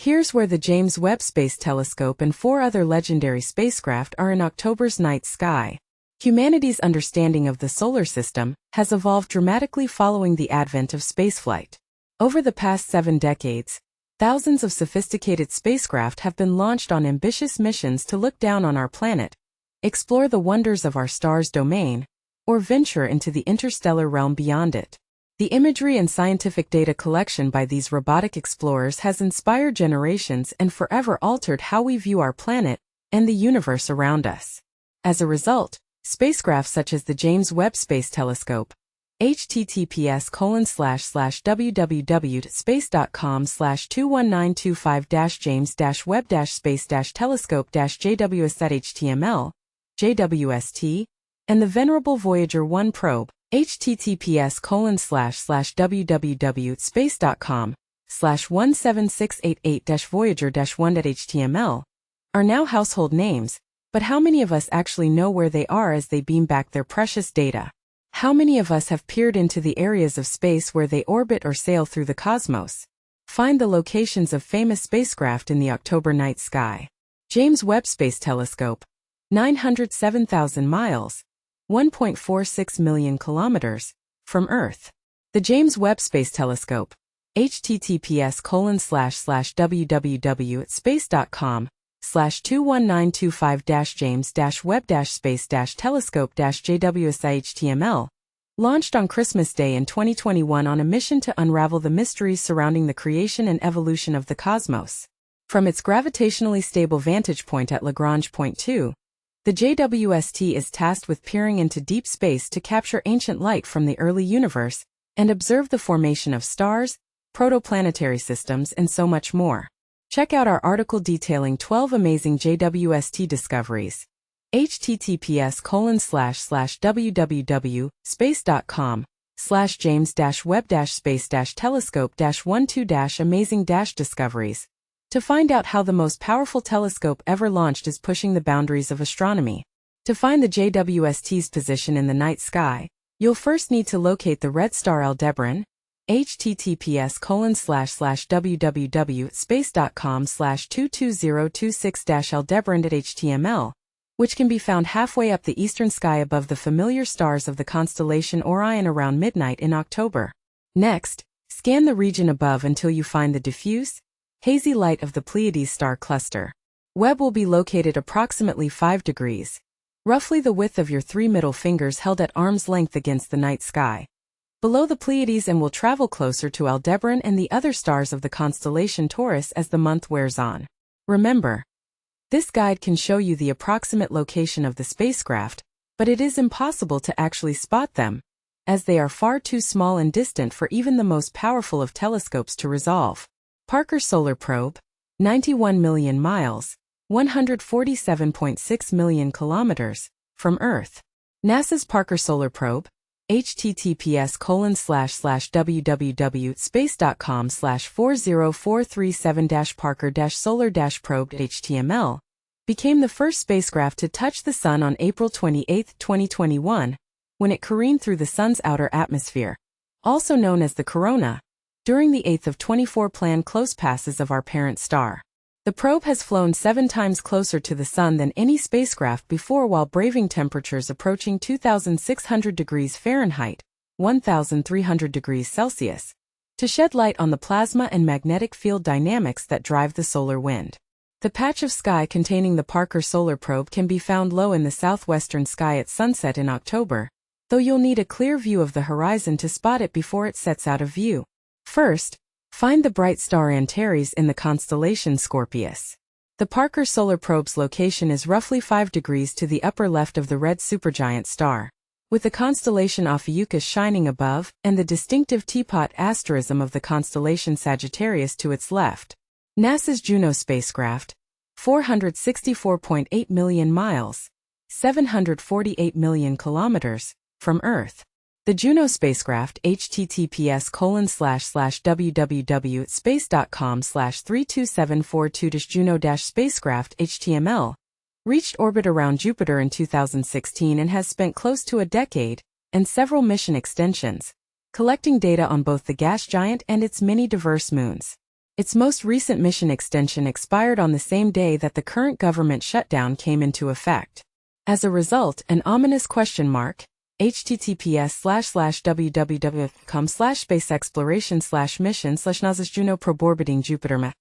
Here's where the James Webb Space Telescope and 4 other legendary spacecraft are in October's night sky. Humanity's understanding of the solar system has evolved dramatically following the advent of spaceflight. Over the past 7 decades, thousands of sophisticated spacecraft have been launched on ambitious missions to look down on our planet, explore the wonders of our star's domain, or venture into the interstellar realm beyond it. The imagery and scientific data collection by these robotic explorers has inspired generations and forever altered how we view our planet and the universe around us. As a result, spacecraft such as the James Webb Space Telescope, https://www.space.com/21925-james-webb-space-telescope-jws@html, JWST, and the venerable Voyager 1 probe, https://www.space.com/17688-voyager-1.html, are now household names, but how many of us actually know where they are as they beam back their precious data? How many of us have peered into the areas of space where they orbit or sail through the cosmos? Find the locations of famous spacecraft in the October night sky. James Webb Space Telescope, 907,000 miles, 1.46 million kilometers, from Earth. The James Webb Space Telescope, https://www.space.com/21925-james-webb-space-telescope-jws@html, launched on Christmas Day in 2021 on a mission to unravel the mysteries surrounding the creation and evolution of the cosmos. From its gravitationally stable vantage point at Lagrange Point 2, the JWST is tasked with peering into deep space to capture ancient light from the early universe and observe the formation of stars, protoplanetary systems, and so much more. Check out our article detailing 12 amazing JWST discoveries. https://www.space.com/james-webb-space-telescope-12-amazing-discoveries. To find out how the most powerful telescope ever launched is pushing the boundaries of astronomy. To find the JWST's position in the night sky, you'll first need to locate the red star Aldebaran, https://www.space.com/22026-aldebaran.html, which can be found halfway up the eastern sky above the familiar stars of the constellation Orion around midnight in October. Next, scan the region above until you find the diffuse, hazy light of the Pleiades star cluster. Webb will be located approximately 5 degrees, roughly the width of your 3 middle fingers held at arm's length against the night sky, below the Pleiades, and will travel closer to Aldebaran and the other stars of the constellation Taurus as the month wears on. Remember, this guide can show you the approximate location of the spacecraft, but it is impossible to actually spot them, as they are far too small and distant for even the most powerful of telescopes to resolve. Parker Solar Probe, 91 million miles, 147.6 million kilometers, from Earth. NASA's Parker Solar Probe, https://www.space.com/40437-parker-solar-probe.html, became the first spacecraft to touch the Sun on April 28, 2021, when it careened through the Sun's outer atmosphere, also known as the corona, during the 8th of 24 planned close passes of our parent star. The probe has flown 7 times closer to the Sun than any spacecraft before while braving temperatures approaching 2,600 degrees Fahrenheit, 1,300 degrees Celsius, to shed light on the plasma and magnetic field dynamics that drive the solar wind. The patch of sky containing the Parker Solar Probe can be found low in the southwestern sky at sunset in October, though you'll need a clear view of the horizon to spot it before it sets out of view. First, find the bright star Antares in the constellation Scorpius. The Parker Solar Probe's location is roughly 5 degrees to the upper left of the red supergiant star, with the constellation Ophiuchus shining above and the distinctive teapot asterism of the constellation Sagittarius to its left. NASA's Juno spacecraft, 464.8 million miles, 748 million kilometers, from Earth. The Juno spacecraft, https://www.space.com/32742-juno-spacecraft-html, reached orbit around Jupiter in 2016 and has spent close to a decade and several mission extensions, collecting data on both the gas giant and its many diverse moons. Its most recent mission extension expired on the same day that the current government shutdown came into effect. As a result, an ominous question mark, https://www.com/spaceexploration/mission/NASA Juno probe-orbiting Jupiter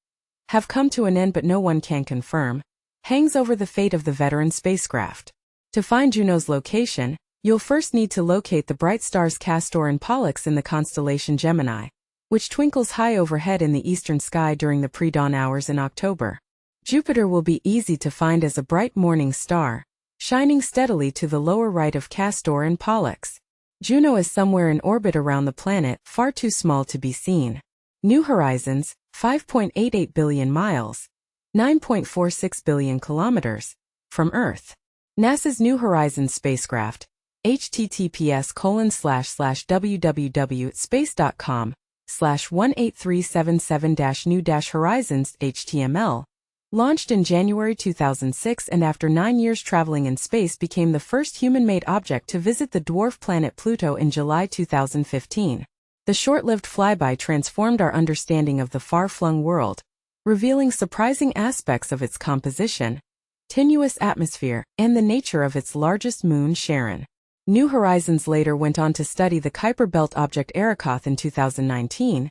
have come to an end, but no one can confirm, hangs over the fate of the veteran spacecraft. To find Juno's location, you'll first need to locate the bright stars Castor and Pollux in the constellation Gemini, which twinkles high overhead in the eastern sky during the pre-dawn hours in October. Jupiter will be easy to find as a bright morning star, shining steadily to the lower right of Castor and Pollux. Juno is somewhere in orbit around the planet, far too small to be seen. New Horizons, 5.88 billion miles, 9.46 billion kilometers, from Earth. NASA's New Horizons spacecraft, https://www.space.com/18377-new-horizons HTML, launched in January 2006 and after 9 years traveling in space became the first human-made object to visit the dwarf planet Pluto in July 2015. The short-lived flyby transformed our understanding of the far-flung world, revealing surprising aspects of its composition, tenuous atmosphere, and the nature of its largest moon, Charon. New Horizons later went on to study the Kuiper Belt object Arrokoth in 2019,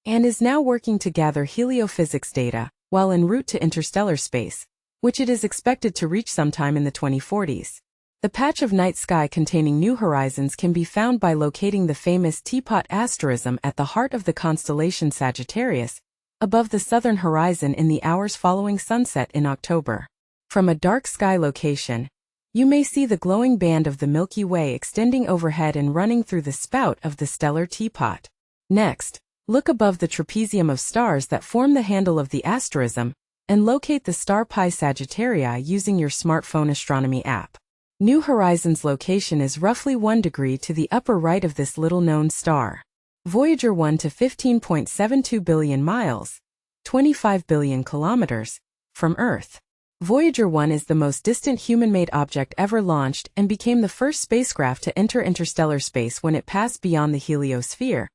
and is now working to gather heliophysics data, while en route to interstellar space, which it is expected to reach sometime in the 2040s. The patch of night sky containing New Horizons can be found by locating the famous Teapot asterism at the heart of the constellation Sagittarius, above the southern horizon in the hours following sunset in October. From a dark sky location, you may see the glowing band of the Milky Way extending overhead and running through the spout of the stellar Teapot. Next, look above the trapezium of stars that form the handle of the asterism, and locate the star Pi Sagittarii using your smartphone astronomy app. New Horizons' location is roughly 1 degree to the upper right of this little-known star. Voyager 1 to 15.72 billion miles, 25 billion kilometers, from Earth. Voyager 1 is the most distant human-made object ever launched and became the first spacecraft to enter interstellar space when it passed beyond the heliosphere,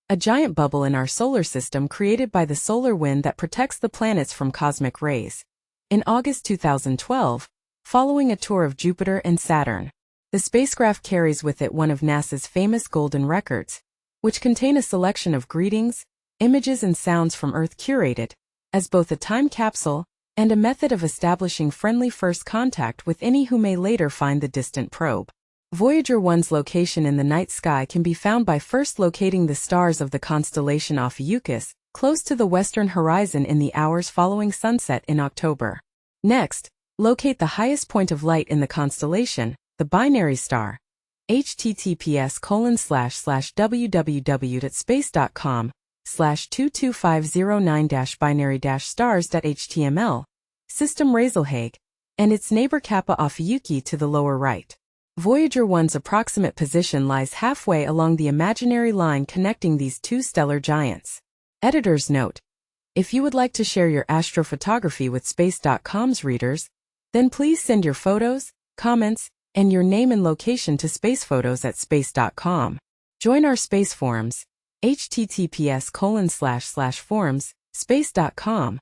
a giant bubble in our solar system created by the solar wind that protects the planets from cosmic rays. In August 2012, following a tour of Jupiter and Saturn, the spacecraft carries with it one of NASA's famous golden records, which contain a selection of greetings, images and sounds from Earth curated as both a time capsule and a method of establishing friendly first contact with any who may later find the distant probe. Voyager 1's location in the night sky can be found by first locating the stars of the constellation Ophiuchus, close to the western horizon in the hours following sunset in October. Next, locate the highest point of light in the constellation, the binary star, https://www.space.com/22509-binary-stars.html, system Razelhage, and its neighbor Kappa Ophiuchi to the lower right. Voyager 1's approximate position lies halfway along the imaginary line connecting these two stellar giants. Editor's note: if you would like to share your astrophotography with Space.com's readers, then please send your photos, comments, and your name and location to spacephotos@space.com. Join our space forums, https://forums.space.com,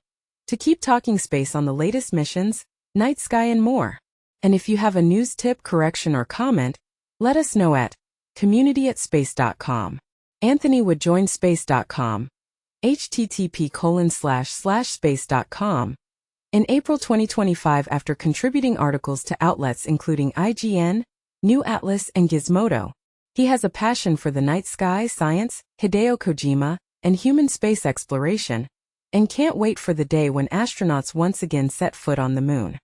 to keep talking space on the latest missions, night sky and more. And if you have a news tip, correction, or comment, let us know at community@space.com. Anthony would join Space.com, http://space.com, in April 2025 after contributing articles to outlets including IGN, New Atlas, and Gizmodo. He has a passion for the night sky, science, Hideo Kojima, and human space exploration, and can't wait for the day when astronauts once again set foot on the moon.